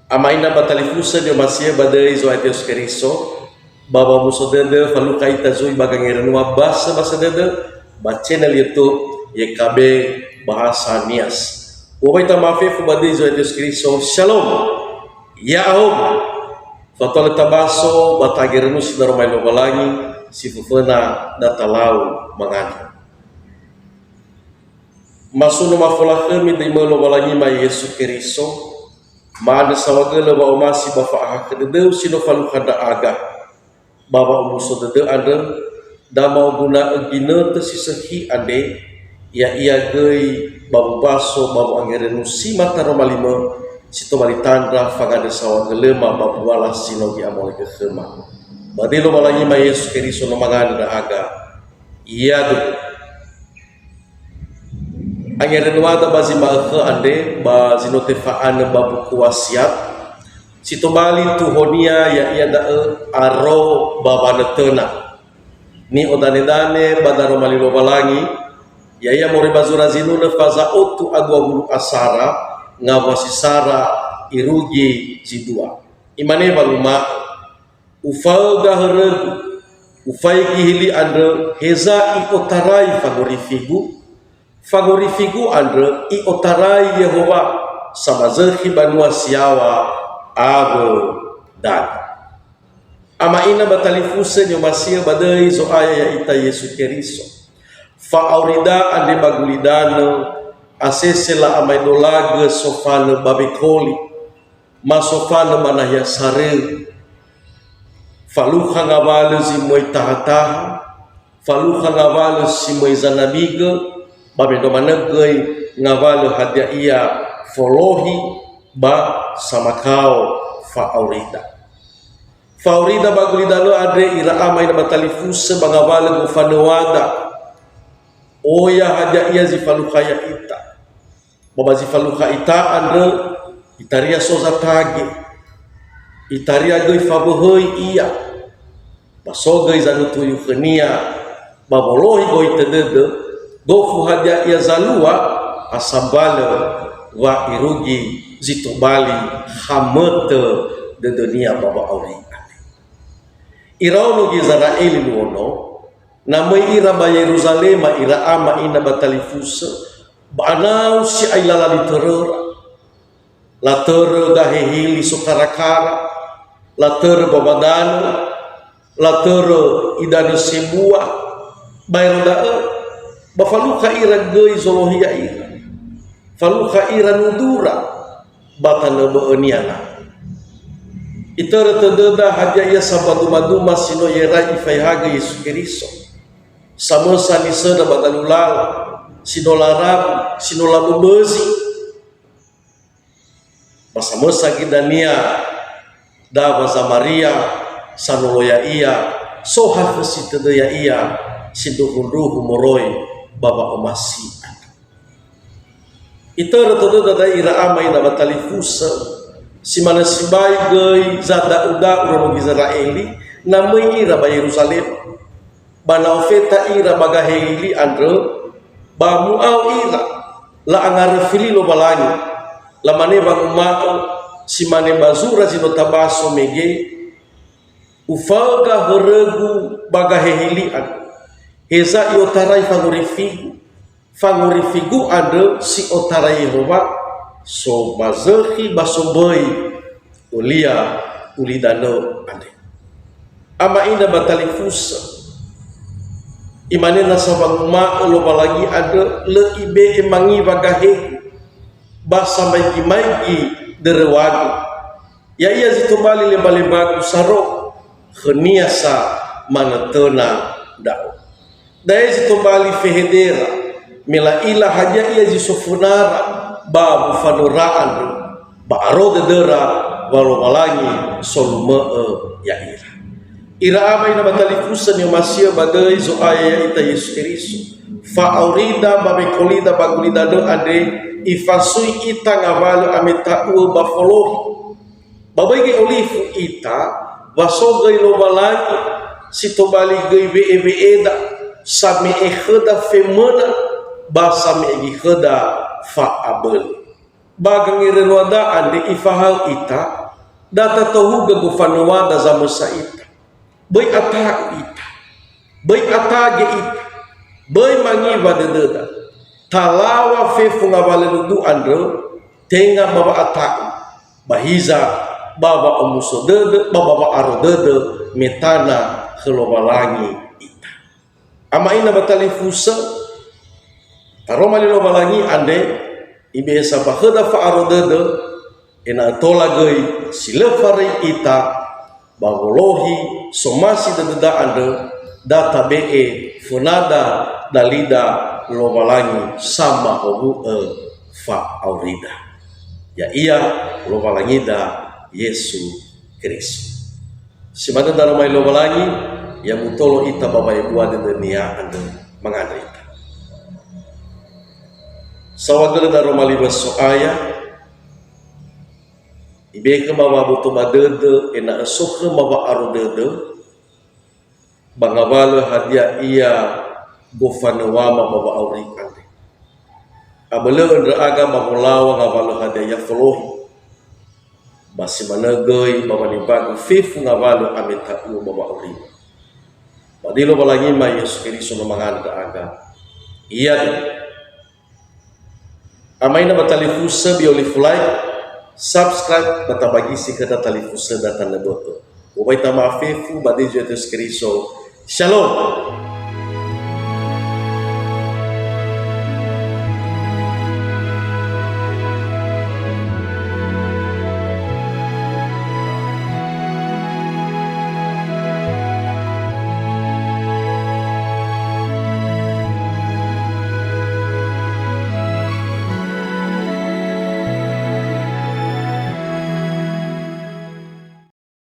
Amaina batalifusa de masia badai zo Deus Keriso baba musodede falu kaita zui bagangeran wabasa basa dede ba channel YouTube YKB bahasa Nias. Ubaita mafifu badai zo Deus Keriso. Shalom. Ya ahum. Fatole tabaso batageran usida romai lobalangi si fufena datalau mangani. Masuno mafola kami di lobalangi ma Yesus Keriso. Mana sawagala ba umasi ba faaha kedeu sino falu kada aga baba umuso dede anda da mau guna egina te sisehi ande ya ia gei babu baso babu angere nusi mata romalima sito balitandra fagade sawagala ma babu wala sino gi amole ke khema badilo balagi ma Yesus Keriso no mangana da aga ia de angere nuada bazi malke ande ba zinote faana babu kuasiat situbali tuhonia ya ia da aro babana tena ni odane-dane badaro malilo balangi ya ia more bazura zinuna faza otu adwa bulu asara ngawasi sara irugi jidua imane baluma ufalga heregu ufai kihili ande heza ikotarai favorifigu andre i otarai Yehova sama zerhi banua siawa abo dan ama ina batalifuse nyo masia badai zo aya ya ita Yesus Keriso fa aurida ande bagulidano asesela amai dolaga sofana babikoli masofana manahya sare faluha ngawale zimoi tahataha faluha ngawale simoi zanabiga babendo managay ngawalo hadya iya folohi ba samakao faurida bagulidalo adre ira amay na batalifusa bangawalo gufanawada oya hadya iya zifalukhaya ita baba zifalukha ita andre itaria soza tage itaria goy fabohoy iya basogay zanutuyu khania babolohi goy tedede gofu hadia ia zalua asambale wa irugi zitubali hamete de dunia baba auri irauno Israeli luono namai ira ba Yerusalem ira ama ina batalifusa banau si ailala literera la ter gahehili sukarakara la ter babadano la ter idani semua bayroda bafaluka ira gei zolohia ira faluka ira nudura batana beoniana itara tededa haja ia sabaduma sino yera ifaihaga Yesus Keriso samosa ni seda batalulala sino larab sino labu bezi basamosa gidania da bazamaria sanoloya ia soha kesitede ya ia siduhunduhu moroi baba omasi itara todo da ira ama ina batalifusa simana sibai gei zada uda urano Israeli namai ira ba Yerusalem bana ofeta ira bagaheli andre ba muau ira la angare fililo balangi la mane ba umao simane bazura zino tabaso mege ufaga heregu bagaheli andre heza iotarai favorifigu ada si otarai Yehova so mazerhi basoboi ulia ulidano ade ama inda batalifusa imanena sabanguma loba lagi ada le ibe emangi bagahe basamai gimaigi derewagi ya ia zitubali lebalebagu saro kheniasa manatena dao daya zitombali fehedera mila ila haja ia zisofunara babu fanuraan ba arode dera walau malangi solume ya ira amai na batalifusa ni masia badai zo aya ita Yesus Keriso fa aurida babekolida bagulida do ade ifasui ita ngawalo ameta u bafolohi babai olifu ita wasogai lo balangi sitobali gei beeda sami ekhada femana ba sami ekhada fa abel bagang irenwada ande ifahal ita data tahu gagufanwa da zamusa ita bay ata ita bay atage ita bay mangiva dededa talawa fe fungawale du andro tenga baba ata bahiza baba omuso dede baba aro dede metana kelobalangi ita ama ina batali fusa taroma lobalangi ande ibesa bahada fa aro dede ina tolagay silafari ita bagolohi somasi dededa ande data be funada dalida lobalangi sama obu fa aurida ya iya lobalangi da Yesu Kristus simana daramai lobalangi ya mutolo ita babai buat di dunia ande mengadraita sawagala daromali basoaya ibeke bawa butu badede ena esokhe bawa arudede bangabalo hadiah ia gofanewama bawa aurikande abele undra aga babulawa ngabalo hadiah ya folohi basi managay bawa nibago fifu ngabalo amita u bawa aurika badilo balagi ma Yesus Kristus mamanganda aga iya amay na batalifusa biolifulay subscribe batabagi si kada talifusa datan na boto ubay tamafifu badi Yesus Kristus shalom.